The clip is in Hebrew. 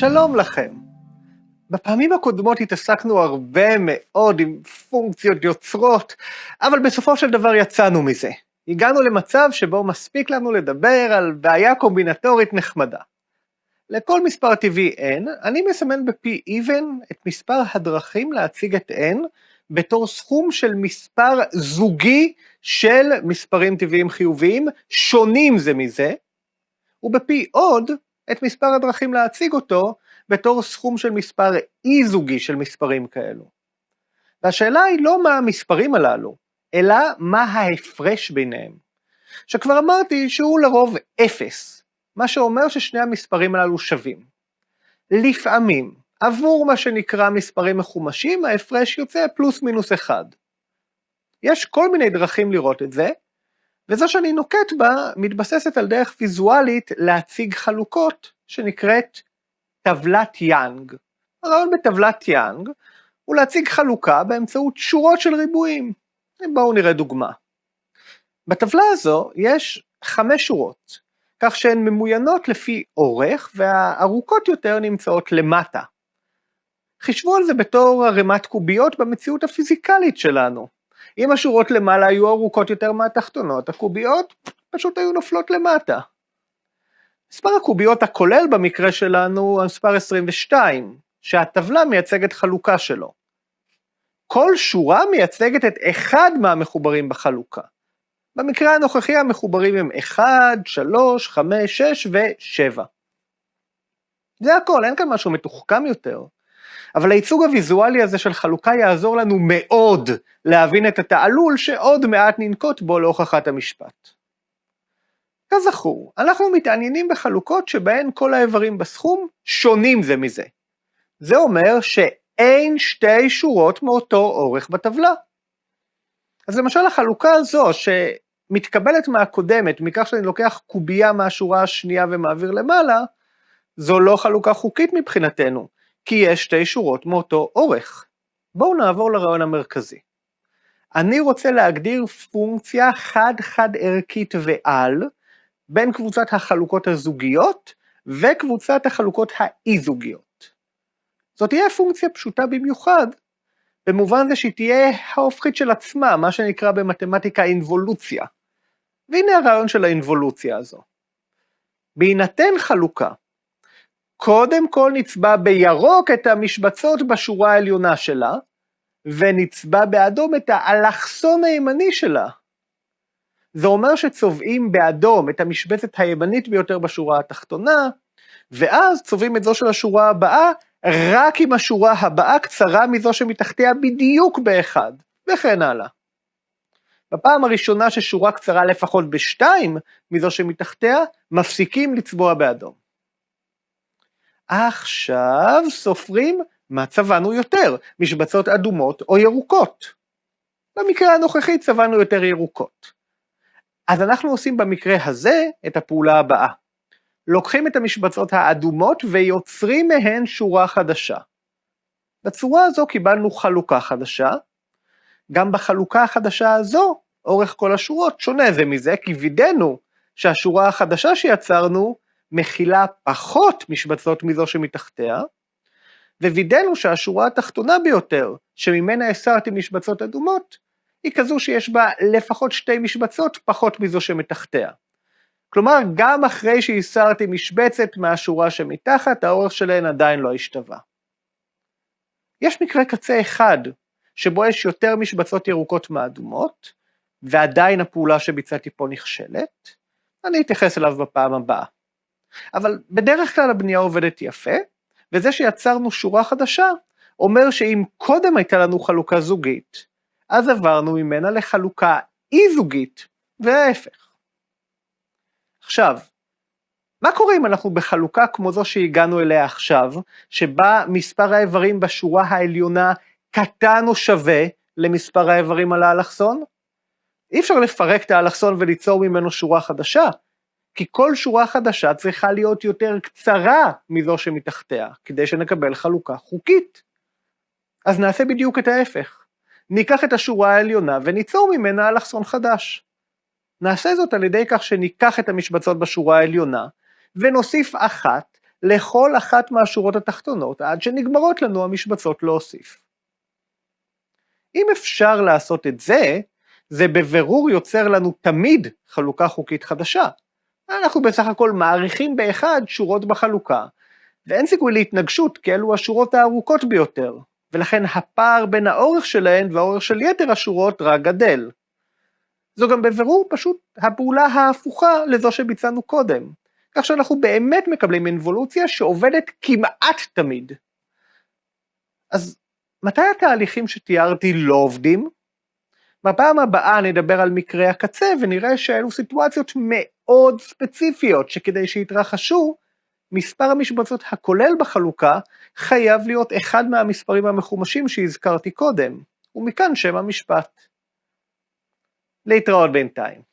שלום לכם. בפעמים הקודמות התעסקנו הרבה מאוד עם פונקציות יוצרות, אבל בסופו של דבר יצאנו מזה. הגענו למצב שבו מספיק לנו לדבר על בעיה קומבינטורית נחמדה. לכל מספר טבעי n, אני מסמן ב-p-even את מספר הדרכים להציג את n בתור סכום של מספר זוגי של מספרים טבעיים חיוביים, שונים זה מזה, וב-p-odd את מספר הדרכים להציג אותו בתור סכום של מספר אי-זוגי של מספרים כאלו. והשאלה היא לא מה המספרים הללו, אלא מה ההפרש ביניהם. שכבר אמרתי שהוא לרוב 0, מה שאומר ששני המספרים הללו שווים. לפעמים, עבור מה שנקרא מספרים מחומשים, ההפרש יוצא פלוס מינוס 1. יש כל מיני דרכים לראות את זה, וזו שאני נוקט בה מתבססת על דרך ויזואלית להציג חלוקות שנקראת טבלת יאנג. הרעיון בטבלת יאנג הוא להציג חלוקה באמצעות שורות של ריבועים. בואו נראה דוגמה. בטבלה הזו יש 5 שורות, כך שהן ממוינות לפי אורך והארוכות יותר נמצאות למטה. חישבו על זה בתור ערימת קוביות במציאות הפיזיקלית שלנו. אם השורות למעלה היו ארוכות יותר מהתחתונות, הקוביות פשוט היו נופלות למטה. מספר הקוביות הכולל במקרה שלנו הוא מספר 22, שהטבלה מייצגת חלוקה שלו. כל שורה מייצגת את אחד מהמחוברים בחלוקה. במקרה הנוכחי המחוברים הם 1, 3, 5, 6 ו-7. זה הכל, אין כאן משהו מתוחכם יותר. אבל הייצוג הוויזואלי הזה של חלוקה יעזור לנו מאוד להבין את התעלול שעוד מעט ננקוט בו להוכחת המשפט. כזכור, אנחנו מתעניינים בחלוקות שבהן כל האיברים בסכום שונים זה מזה. זה אומר שאין שתי שורות מאותו אורך בטבלה. אז למשל החלוקה הזו שמתקבלת מהקודמת, מכך שאני לוקח קובייה מהשורה השנייה ומעביר למעלה, זו לא חלוקה חוקית מבחינתנו, כי יש שתי שורות מאותו אורך. בואו נעבור לרעיון המרכזי. אני רוצה להגדיר פונקציה חד-חד ערכית ועל, בין קבוצת החלוקות הזוגיות וקבוצת החלוקות האי-זוגיות. זאת תהיה פונקציה פשוטה במיוחד, במובן זה שהיא תהיה ההופכית של עצמה, מה שנקרא במתמטיקה אינבולוציה. והנה הרעיון של האינבולוציה הזו. בהינתן חלוקה, קודם כל נצבע בירוק את המשבצות בשורה העליונה שלה, ונצבע באדום את האלכסון הימני שלה. זה אומר שצובעים באדום את המשבצת הימנית ביותר בשורה התחתונה, ואז צובעים את זו של השורה הבאה, רק אם השורה הבאה קצרה מזו שמתחתיה בדיוק באחד, וכן הלאה. בפעם הראשונה ששורה קצרה לפחות ב2 מזו שמתחתיה, מפסיקים לצבוע באדום. עכשיו סופרים מה צבענו יותר, משבצות אדומות או ירוקות. במקרה הנוכחי צבענו יותר ירוקות. אז אנחנו עושים במקרה הזה את הפעולה הבאה. לוקחים את המשבצות האדומות ויוצרים מהן שורה חדשה. בצורה הזו קיבלנו חלוקה חדשה. גם בחלוקה החדשה הזו, אורך כל השורות שונה זה מזה, כי וידאנו שהשורה החדשה שיצרנו מכילה פחות משבצות מזו שמתחתיה, ווידאנו שהשורה התחתונה ביותר, שממנה הסרתי משבצות אדומות, היא כזו שיש בה לפחות 2 משבצות פחות מזו שמתחתיה. כלומר, גם אחרי שהסרתי משבצת מהשורה שמתחת, האורך שלהן עדיין לא השתווה. יש מקרה קצה אחד, שבו יש יותר משבצות ירוקות מאדומות, ועדיין הפעולה שביצעתי פה נכשלת, אני אתייחס אליו בפעם הבאה. אבל בדרך כלל הבנייה עובדת יפה, וזה שיצרנו שורה חדשה, אומר שאם קודם הייתה לנו חלוקה זוגית, אז עברנו ממנה לחלוקה אי-זוגית, וההפך. עכשיו, מה קורה אם אנחנו בחלוקה כמו זו שהגענו אליה עכשיו, שבה מספר האיברים בשורה העליונה קטן או שווה למספר האיברים על האלכסון? אי אפשר לפרק את האלכסון וליצור ממנו שורה חדשה, כי כל שורה חדשה צריכה להיות יותר קצרה מזו שמתחתיה, כדי שנקבל חלוקה חוקית. אז נעשה בדיוק את ההפך. ניקח את השורה העליונה וניצור ממנה אלכסון חדש. נעשה זאת על ידי כך שניקח את המשבצות בשורה העליונה, ונוסיף אחת לכל אחת מהשורות התחתונות, עד שנגמרות לנו המשבצות להוסיף. אם אפשר לעשות את זה, זה בבירור יוצר לנו תמיד חלוקה חוקית חדשה. אנחנו בסך הכל מעריכים באחד שורות בחלוקה, ואין סיכוי להתנגשות כי אלו השורות הארוכות ביותר, ולכן הפער בין האורך שלהן והאורך של יתר השורות רק גדל. זו גם בבירור פשוט הפעולה ההפוכה לזו שביצענו קודם, כך שאנחנו באמת מקבלים אינבולוציה שעובדת כמעט תמיד. אז מתי התהליכים שתיארתי לא עובדים? בפעם הבאה נדבר על מקרה הקצה ונראה שאלו סיטואציות מאוד ספציפיות שכדי שיתרחשו, מספר המשבצות הכולל בחלוקה חייב להיות אחד מהמספרים המחומשים שהזכרתי קודם, ומכאן שם המשפט. להתראות בינתיים.